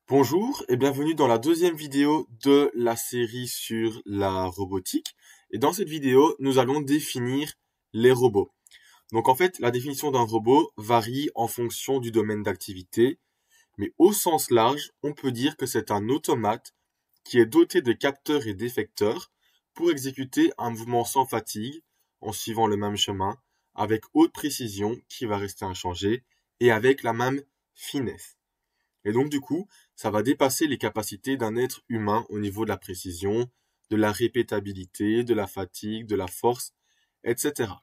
Bonjour et bienvenue dans la deuxième vidéo de la série sur la robotique. Et dans cette vidéo, nous allons définir les robots. Donc en fait, la définition d'un robot varie en fonction du domaine d'activité, mais au sens large, on peut dire que c'est un automate qui est doté de capteurs et d'effecteurs pour exécuter un mouvement sans fatigue en suivant le même chemin, avec haute précision qui va rester inchangée et avec la même finesse. Et donc, du coup, ça va dépasser les capacités d'un être humain au niveau de la précision, de la répétabilité, de la fatigue, de la force, etc.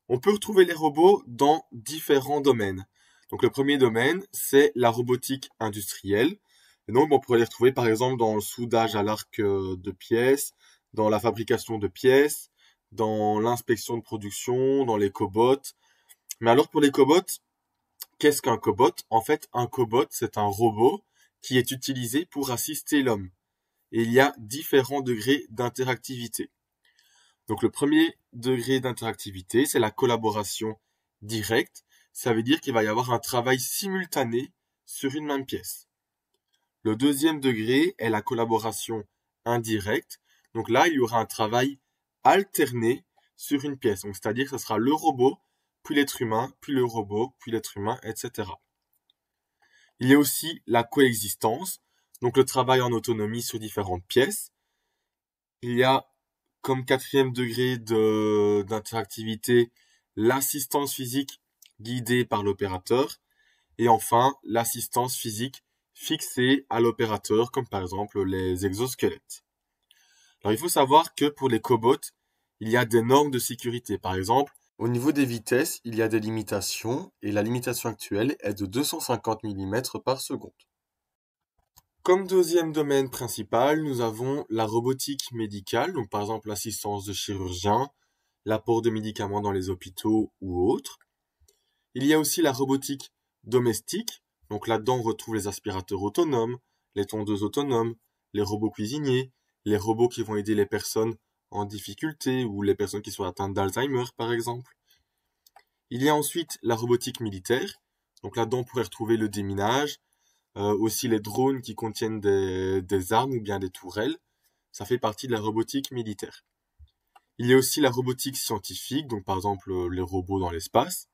On peut retrouver les robots dans différents domaines. Donc, le premier domaine, c'est la robotique industrielle. Et donc, on pourrait les retrouver, par exemple, dans le soudage à l'arc de pièces, dans la fabrication de pièces, dans l'inspection de production, dans les cobots. Mais alors, pour les cobots, qu'est-ce qu'un cobot? En fait, un cobot, c'est un robot qui est utilisé pour assister l'homme. Et il y a différents degrés d'interactivité. Donc le premier degré d'interactivité, c'est la collaboration directe. Ça veut dire qu'il va y avoir un travail simultané sur une même pièce. Le deuxième degré est la collaboration indirecte. Donc là, il y aura un travail alterné sur une pièce. Donc c'est-à-dire que ce sera le robot, puis l'être humain, puis le robot, puis l'être humain, etc. Il y a aussi la coexistence, donc le travail en autonomie sur différentes pièces. Il y a comme quatrième degré d'interactivité l'assistance physique guidée par l'opérateur. Et enfin, l'assistance physique fixée à l'opérateur, comme par exemple les exosquelettes. Alors il faut savoir que pour les cobots, il y a des normes de sécurité. Par exemple, au niveau des vitesses, il y a des limitations et la limitation actuelle est de 250 mm par seconde. Comme deuxième domaine principal, nous avons la robotique médicale, donc par exemple l'assistance de chirurgiens, l'apport de médicaments dans les hôpitaux ou autres. Il y a aussi la robotique domestique, donc là-dedans on retrouve les aspirateurs autonomes, les tondeuses autonomes, les robots cuisiniers, les robots qui vont aider les personnes en difficulté ou les personnes qui sont atteintes d'Alzheimer par exemple. Il y a ensuite la robotique militaire, donc là-dedans on pourrait retrouver le déminage, aussi les drones qui contiennent des armes ou bien des tourelles, ça fait partie de la robotique militaire. Il y a aussi la robotique scientifique, donc par exemple les robots dans l'espace.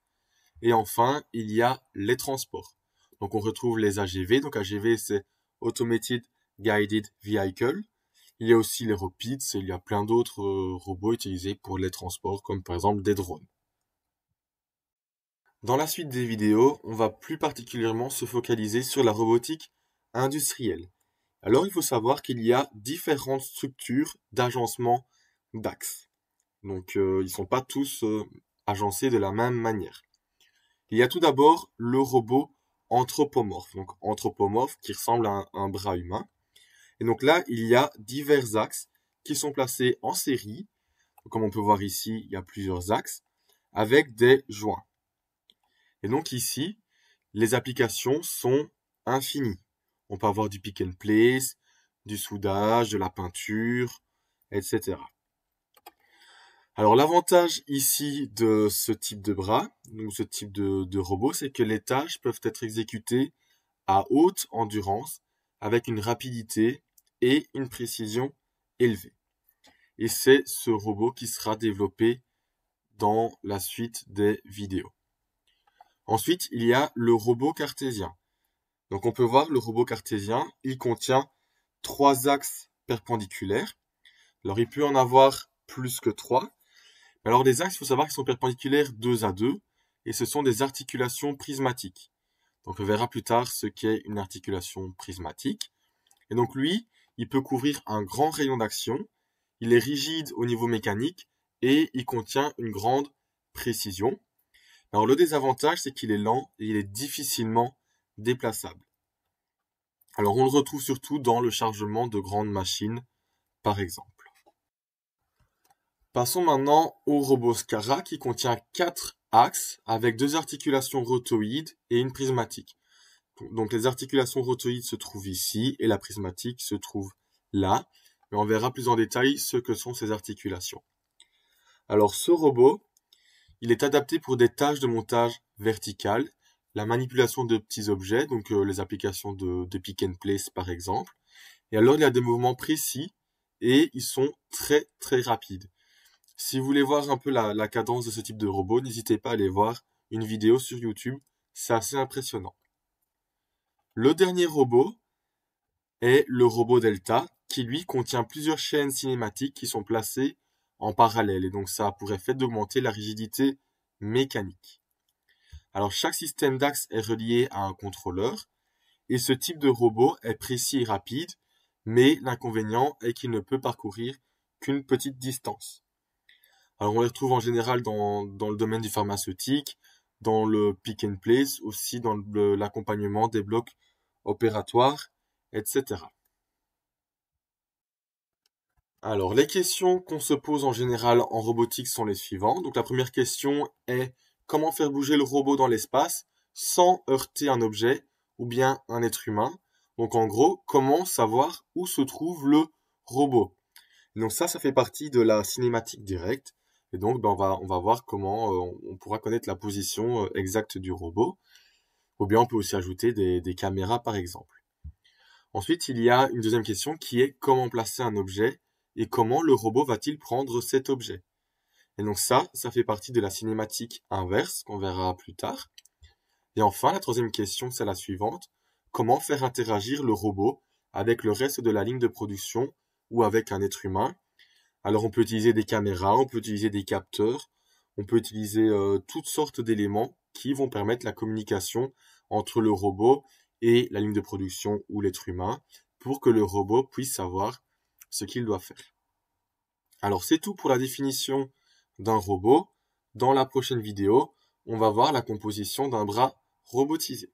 Et enfin, il y a les transports. Donc on retrouve les AGV, donc AGV c'est Automated Guided Vehicle. Il y a aussi les Ropids, et il y a plein d'autres robots utilisés pour les transports, comme par exemple des drones. Dans la suite des vidéos, on va plus particulièrement se focaliser sur la robotique industrielle. Alors, il faut savoir qu'il y a différentes structures d'agencement d'axes. Donc, ils sont pas tous agencés de la même manière. Il y a tout d'abord le robot anthropomorphe. Donc, anthropomorphe qui ressemble à un bras humain. Et donc là, il y a divers axes qui sont placés en série. Comme on peut voir ici, il y a plusieurs axes avec des joints. Et donc ici, les applications sont infinies. On peut avoir du pick and place, du soudage, de la peinture, etc. Alors l'avantage ici de ce type de bras, ou ce type de robot, c'est que les tâches peuvent être exécutées à haute endurance, avec une rapidité et une précision élevée. Et c'est ce robot qui sera développé dans la suite des vidéos. Ensuite, il y a le robot cartésien. Donc on peut voir le robot cartésien, il contient 3 axes perpendiculaires. Alors il peut en avoir plus que 3. Alors les axes, il faut savoir qu'ils sont perpendiculaires 2 à 2 et ce sont des articulations prismatiques. Donc on verra plus tard ce qu'est une articulation prismatique. Et donc lui, il peut couvrir un grand rayon d'action, il est rigide au niveau mécanique et il contient une grande précision. Alors le désavantage, c'est qu'il est lent et il est difficilement déplaçable. Alors on le retrouve surtout dans le chargement de grandes machines, par exemple. Passons maintenant au robot Scara qui contient 4 axes avec 2 articulations rotoïdes et une prismatique. Donc les articulations rotoïdes se trouvent ici et la prismatique se trouve là. Mais on verra plus en détail ce que sont ces articulations. Alors ce robot, il est adapté pour des tâches de montage vertical la manipulation de petits objets, donc les applications de pick and place par exemple. Et alors il y a des mouvements précis et ils sont très très rapides. Si vous voulez voir un peu la cadence de ce type de robot, n'hésitez pas à aller voir une vidéo sur YouTube, c'est assez impressionnant. Le dernier robot est le robot Delta, qui lui contient plusieurs chaînes cinématiques qui sont placées en parallèle, et donc ça a pour effet d'augmenter la rigidité mécanique. Alors chaque système d'axe est relié à un contrôleur, et ce type de robot est précis et rapide, mais l'inconvénient est qu'il ne peut parcourir qu'une petite distance. Alors on les retrouve en général dans le domaine du pharmaceutique, dans le pick and place, aussi dans l'accompagnement des blocs opératoires, etc. Alors les questions qu'on se pose en général en robotique sont les suivantes. Donc la première question est comment faire bouger le robot dans l'espace sans heurter un objet ou bien un être humain. Donc en gros, comment savoir où se trouve le robot. Donc ça fait partie de la cinématique directe. Et donc on va voir comment on pourra connaître la position exacte du robot. Ou bien on peut aussi ajouter des caméras par exemple. Ensuite, il y a une deuxième question qui est comment placer un objet et comment le robot va-t-il prendre cet objet. Et donc ça fait partie de la cinématique inverse qu'on verra plus tard. Et enfin, la troisième question, c'est la suivante. Comment faire interagir le robot avec le reste de la ligne de production ou avec un être humain? Alors on peut utiliser des caméras, on peut utiliser des capteurs, on peut utiliser toutes sortes d'éléments qui vont permettre la communication entre le robot et la ligne de production ou l'être humain pour que le robot puisse savoir ce qu'il doit faire. Alors c'est tout pour la définition d'un robot. Dans la prochaine vidéo, on va voir la composition d'un bras robotisé.